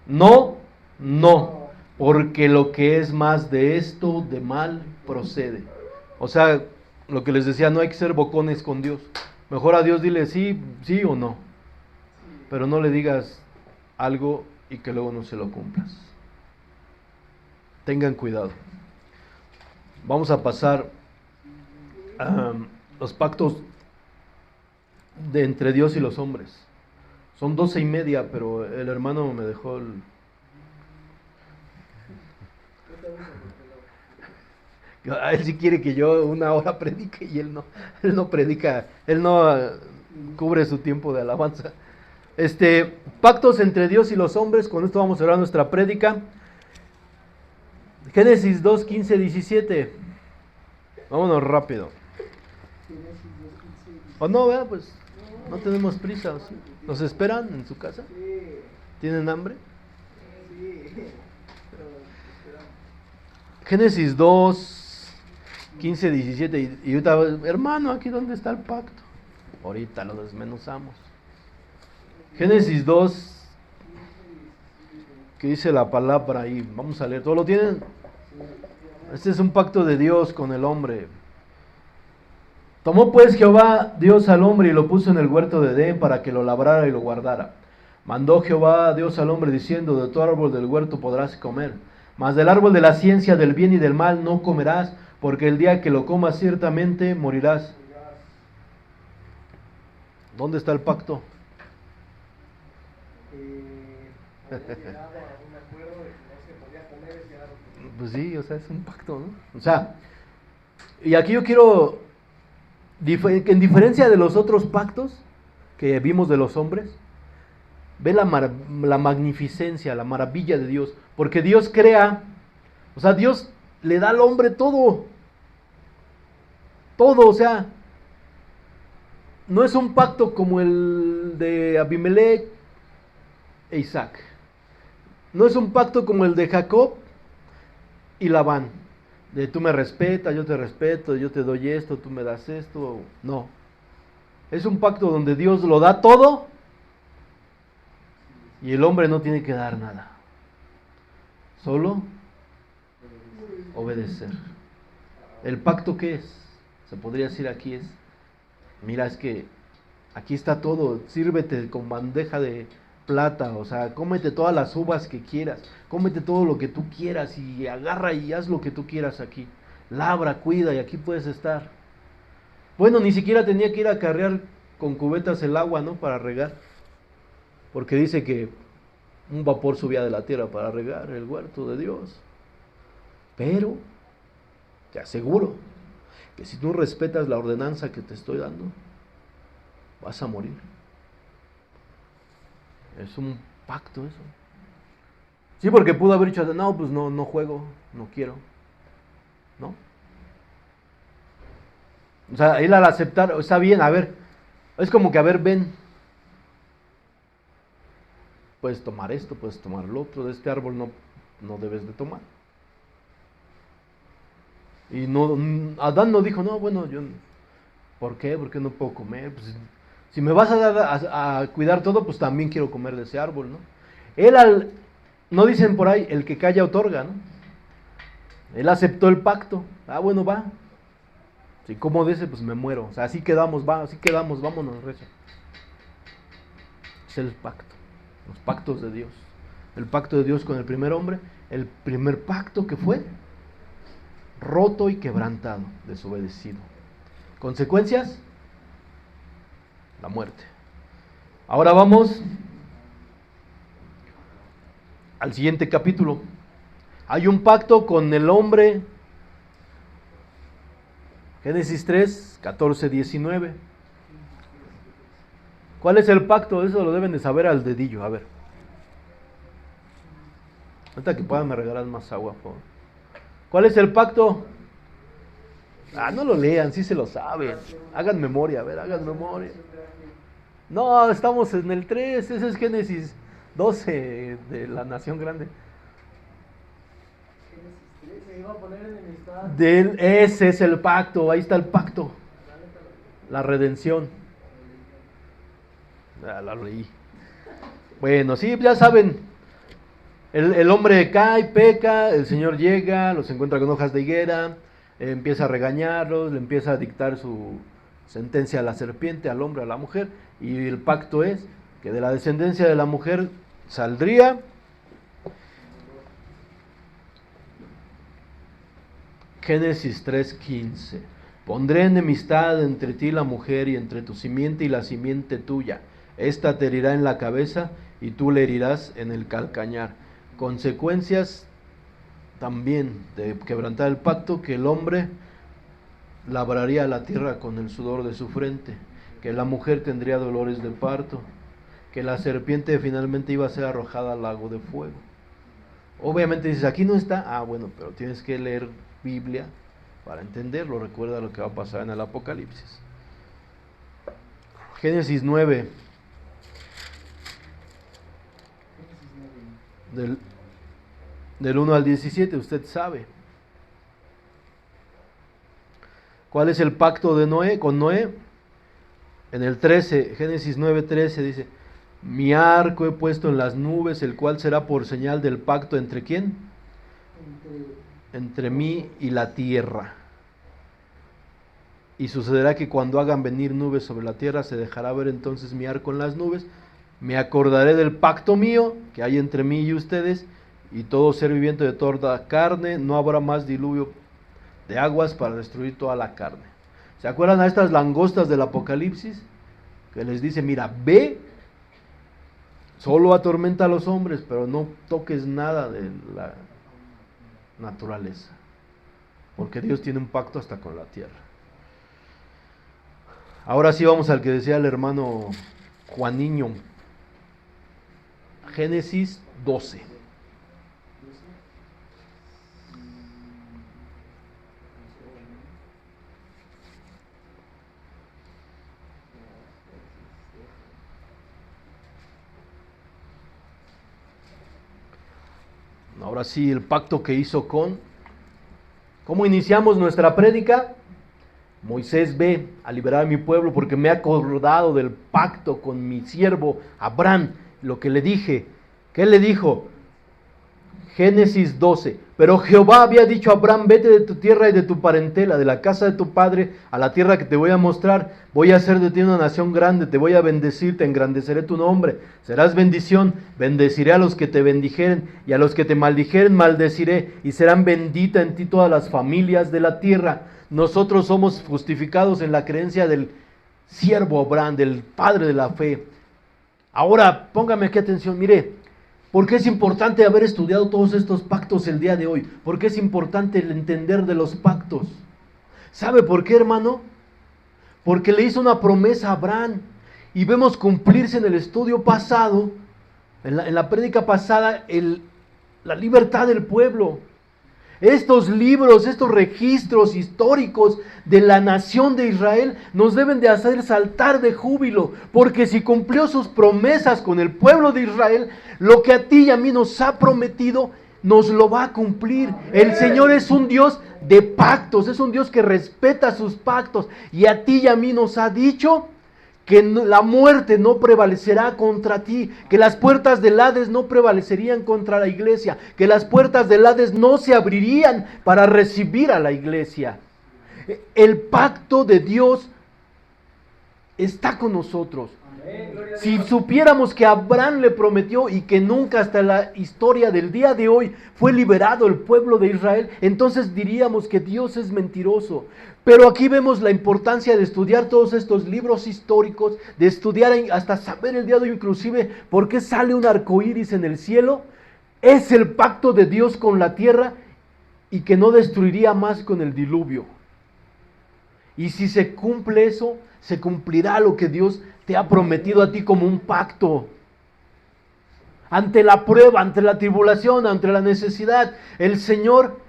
[SPEAKER 1] no, no, porque lo que es más de esto, de mal procede. O sea, lo que les decía, no hay que ser bocones con Dios. Mejor a Dios dile sí, sí o no. Pero no le digas algo y que luego no se lo cumplas. Tengan cuidado. Vamos a pasar a los pactos de entre Dios y los hombres. Son 12:30, pero el hermano me dejó a él sí quiere que yo 1 hora predique y él no predica, él no cubre su tiempo de alabanza. Pactos entre Dios y los hombres, con esto vamos a cerrar nuestra prédica. Génesis 2, 15, 17. Vámonos rápido.
[SPEAKER 2] Génesis 2:15.
[SPEAKER 1] ¿O no, vea? Pues no tenemos prisa. ¿Sí? ¿Nos esperan en su casa?
[SPEAKER 2] Sí,
[SPEAKER 1] ¿Tienen hambre?
[SPEAKER 2] sí. Pero esperamos.
[SPEAKER 1] Génesis 2, 15, 17. Y ahorita, hermano, ¿aquí dónde está el pacto? Ahorita lo desmenuzamos. Génesis 2, que dice la palabra ahí. Vamos a leer. ¿Todos lo tienen? Este es un pacto de Dios con el hombre. Tomó pues Jehová Dios al hombre y lo puso en el huerto de Edén para que lo labrara y lo guardara. Mandó Jehová Dios al hombre diciendo, de todo árbol del huerto podrás comer, mas del árbol de la ciencia del bien y del mal no comerás, porque el día que lo comas ciertamente morirás. ¿Dónde está el pacto?
[SPEAKER 2] Había llegado a un acuerdo de que no se podía comer ese árbol.
[SPEAKER 1] Pues sí, o sea, es un pacto, ¿no? O sea, y aquí yo quiero, en diferencia de los otros pactos que vimos de los hombres, ve la magnificencia, la maravilla de Dios, porque Dios crea, o sea, Dios le da al hombre todo, o sea, no es un pacto como el de Abimelech e Isaac, no es un pacto como el de Jacob y Labán, de tú me respetas, yo te respeto, yo te doy esto, tú me das esto, no, es un pacto donde Dios lo da todo y el hombre no tiene que dar nada, solo obedecer. ¿El pacto qué es? Se podría decir aquí es, mira, es que aquí está todo, sírvete con bandeja de plata, o sea, cómete todas las uvas que quieras, cómete todo lo que tú quieras y agarra y haz lo que tú quieras aquí. Labra, cuida y aquí puedes estar. Bueno, ni siquiera tenía que ir a acarrear con cubetas el agua, ¿no? Para regar. Porque dice que un vapor subía de la tierra para regar el huerto de Dios. Pero Te aseguro que si tú respetas la ordenanza que te estoy dando, vas a morir. Es un pacto eso. Sí, porque pudo haber dicho, no, pues no juego, no quiero. ¿No? O sea, él al aceptar, está bien, a ver, es como que, a ver, ven, puedes tomar esto, puedes tomar lo otro, de este árbol no debes de tomar. Y Adán no dijo, no, bueno, yo, ¿por qué? ¿Por qué no puedo comer? Pues, si me vas a dar a cuidar todo, pues también quiero comer de ese árbol, ¿no? No dicen por ahí, el que calla otorga, ¿no? Él aceptó el pacto, bueno, va. Si como de ese, pues me muero. O sea, así quedamos, vámonos, recio. Es el pacto, los pactos de Dios. El pacto de Dios con el primer hombre, el primer pacto que fue roto y quebrantado, desobedecido. ¿Consecuencias? La muerte. Ahora vamos al siguiente capítulo. Hay un pacto con el hombre. Génesis 3, 14, 19. ¿Cuál es el pacto? Eso lo deben de saber al dedillo. A ver. Ahorita que puedan me regalar más agua, por favor. ¿Cuál es el pacto? No lo lean, sí se lo saben. Hagan memoria, a ver, hagan memoria. No, estamos en el 3, ese es Génesis 12 de la nación grande.
[SPEAKER 2] Se iba a poner enemistad.
[SPEAKER 1] Ese es el pacto, ahí está el pacto. La redención. La leí. Bueno, sí, ya saben. El hombre cae, peca, el Señor llega, los encuentra con hojas de higuera, empieza a regañarlos, le empieza a dictar su sentencia a la serpiente, al hombre, a la mujer, y el pacto es que de la descendencia de la mujer saldría Génesis 3:15. Pondré enemistad entre ti y la mujer, y entre tu simiente y la simiente tuya. Esta te herirá en la cabeza y tú le herirás en el calcañar. Consecuencias también de quebrantar el pacto, que el hombre labraría la tierra con el sudor de su frente, que la mujer tendría dolores de parto, que la serpiente finalmente iba a ser arrojada al lago de fuego. Obviamente dices, aquí no está, bueno, pero tienes que leer Biblia para entenderlo. Recuerda lo que va a pasar en el Apocalipsis. Génesis 9. Del 1 al 17, usted sabe. ¿Cuál es el pacto de Noé con Noé? En el 13, Génesis 9:13 dice, mi arco he puesto en las nubes, el cual será por señal del pacto entre ¿quién? Entre mí y la tierra. Y sucederá que cuando hagan venir nubes sobre la tierra, se dejará ver entonces mi arco en las nubes. Me acordaré del pacto mío que hay entre mí y ustedes, y todo ser viviente de toda carne, no habrá más diluvio de aguas para destruir toda la carne. ¿Se acuerdan a estas langostas del Apocalipsis? Que les dice, mira, ve, solo atormenta a los hombres, pero no toques nada de la naturaleza, porque Dios tiene un pacto hasta con la tierra. Ahora sí vamos al que decía el hermano Juaniño. Génesis 12. Ahora sí, el pacto que hizo con... ¿Cómo iniciamos nuestra prédica? Moisés ve a liberar a mi pueblo porque me ha acordado del pacto con mi siervo Abraham, lo que le dije. ¿Qué le dijo? Génesis 12. Pero Jehová había dicho a Abraham, vete de tu tierra y de tu parentela, de la casa de tu padre, a la tierra que te voy a mostrar. Voy a hacer de ti una nación grande, te voy a bendecir, te engrandeceré tu nombre. Serás bendición, bendeciré a los que te bendijeren, y a los que te maldijeren maldeciré, y serán benditas en ti todas las familias de la tierra. Nosotros somos justificados en la creencia del siervo Abraham, del padre de la fe. Ahora, póngame aquí atención, mire. ¿Por qué es importante haber estudiado todos estos pactos el día de hoy? ¿Por qué es importante el entender de los pactos? ¿Sabe por qué, hermano? Porque le hizo una promesa a Abraham y vemos cumplirse en el estudio pasado, en la prédica pasada, la libertad del pueblo. Estos libros, estos registros históricos de la nación de Israel nos deben de hacer saltar de júbilo, porque si cumplió sus promesas con el pueblo de Israel, lo que a ti y a mí nos ha prometido, nos lo va a cumplir. El Señor es un Dios de pactos, es un Dios que respeta sus pactos, y a ti y a mí nos ha dicho que la muerte no prevalecerá contra ti, que las puertas del Hades no prevalecerían contra la iglesia, que las puertas del Hades no se abrirían para recibir a la iglesia. El pacto de Dios está con nosotros. Si supiéramos que Abraham le prometió y que nunca hasta la historia del día de hoy fue liberado el pueblo de Israel, entonces diríamos que Dios es mentiroso. Pero aquí vemos la importancia de estudiar todos estos libros históricos, de estudiar hasta saber el día de hoy inclusive por qué sale un arco iris en el cielo. Es el pacto de Dios con la tierra y que no destruiría más con el diluvio. Y si se cumple eso, se cumplirá lo que Dios te ha prometido a ti como un pacto. Ante la prueba, ante la tribulación, ante la necesidad, el Señor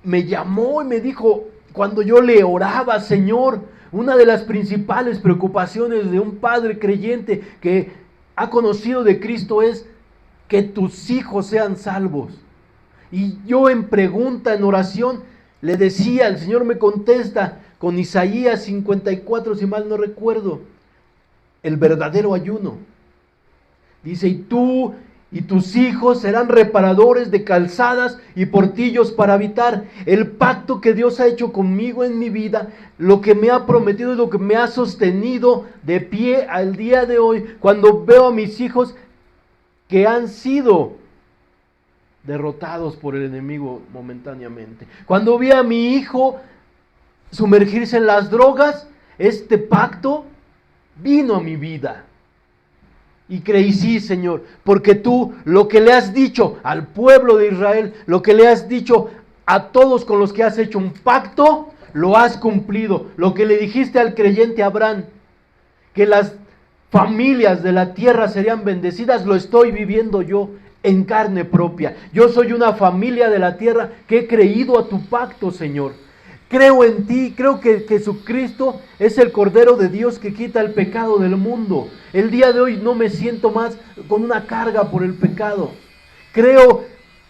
[SPEAKER 1] me llamó y me dijo, cuando yo le oraba, Señor, una de las principales preocupaciones de un padre creyente que ha conocido de Cristo es que tus hijos sean salvos. Y yo en pregunta, en oración, le decía, el Señor me contesta con Isaías 54, si mal no recuerdo, el verdadero ayuno. Dice, y tú y tus hijos serán reparadores de calzadas y portillos para habitar. El pacto que Dios ha hecho conmigo en mi vida, lo que me ha prometido y lo que me ha sostenido de pie al día de hoy, cuando veo a mis hijos que han sido derrotados por el enemigo momentáneamente. Cuando vi a mi hijo sumergirse en las drogas, este pacto vino a mi vida. Y creí, sí, Señor, porque tú lo que le has dicho al pueblo de Israel, lo que le has dicho a todos con los que has hecho un pacto, lo has cumplido. Lo que le dijiste al creyente Abraham, que las familias de la tierra serían bendecidas, lo estoy viviendo yo en carne propia. Yo soy una familia de la tierra que he creído a tu pacto, Señor. Creo en ti, creo que Jesucristo es el Cordero de Dios que quita el pecado del mundo. El día de hoy no me siento más con una carga por el pecado. Creo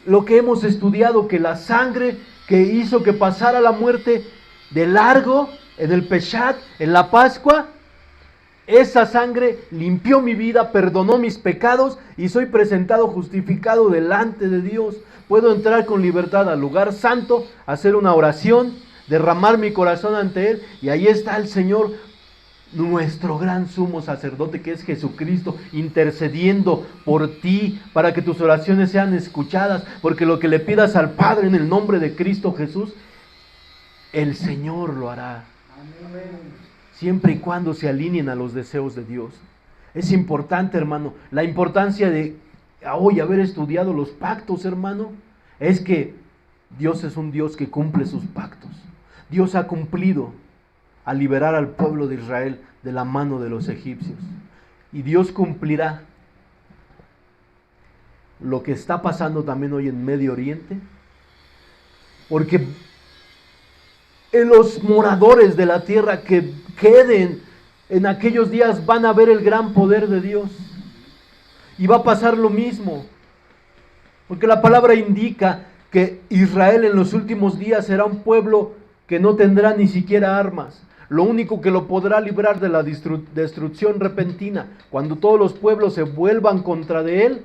[SPEAKER 1] lo que hemos estudiado, que la sangre que hizo que pasara la muerte de largo en el Peshat, en la Pascua, esa sangre limpió mi vida, perdonó mis pecados y soy presentado justificado delante de Dios. Puedo entrar con libertad al lugar santo, hacer una oración, derramar mi corazón ante Él, y ahí está el Señor, nuestro gran sumo sacerdote, que es Jesucristo, intercediendo por ti, para que tus oraciones sean escuchadas, porque lo que le pidas al Padre en el nombre de Cristo Jesús, el Señor lo hará. Amén. Siempre y cuando se alineen a los deseos de Dios. Es importante, hermano, la importancia de hoy haber estudiado los pactos, hermano, es que Dios es un Dios que cumple sus pactos. Dios ha cumplido al liberar al pueblo de Israel de la mano de los egipcios. Y Dios cumplirá lo que está pasando también hoy en Medio Oriente, porque en los moradores de la tierra que queden en aquellos días van a ver el gran poder de Dios. Y va a pasar lo mismo, porque la palabra indica que Israel en los últimos días será un pueblo que no tendrá ni siquiera armas. Lo único que lo podrá librar de la destrucción repentina, cuando todos los pueblos se vuelvan contra de él,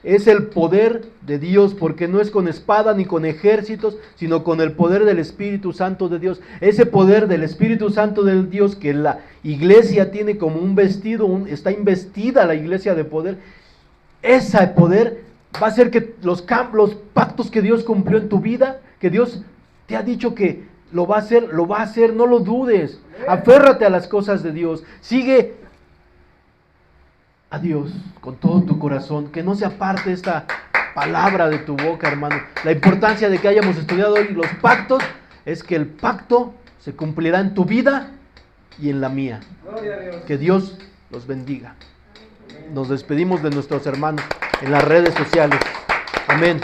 [SPEAKER 1] es el poder de Dios, porque no es con espada ni con ejércitos, sino con el poder del Espíritu Santo de Dios. Ese poder del Espíritu Santo de Dios que la iglesia tiene como un vestido, está investida la iglesia de poder. Ese poder va a hacer que los pactos que Dios cumplió en tu vida, que Dios te ha dicho que lo va a hacer, no lo dudes. Aférrate a las cosas de Dios. Sigue a Dios con todo tu corazón, que no se aparte esta palabra de tu boca, hermano. La importancia de que hayamos estudiado hoy los pactos es que el pacto se cumplirá en tu vida y en la mía.
[SPEAKER 2] Gloria a Dios.
[SPEAKER 1] Que Dios los bendiga. Nos despedimos de nuestros hermanos en las redes sociales. Amén.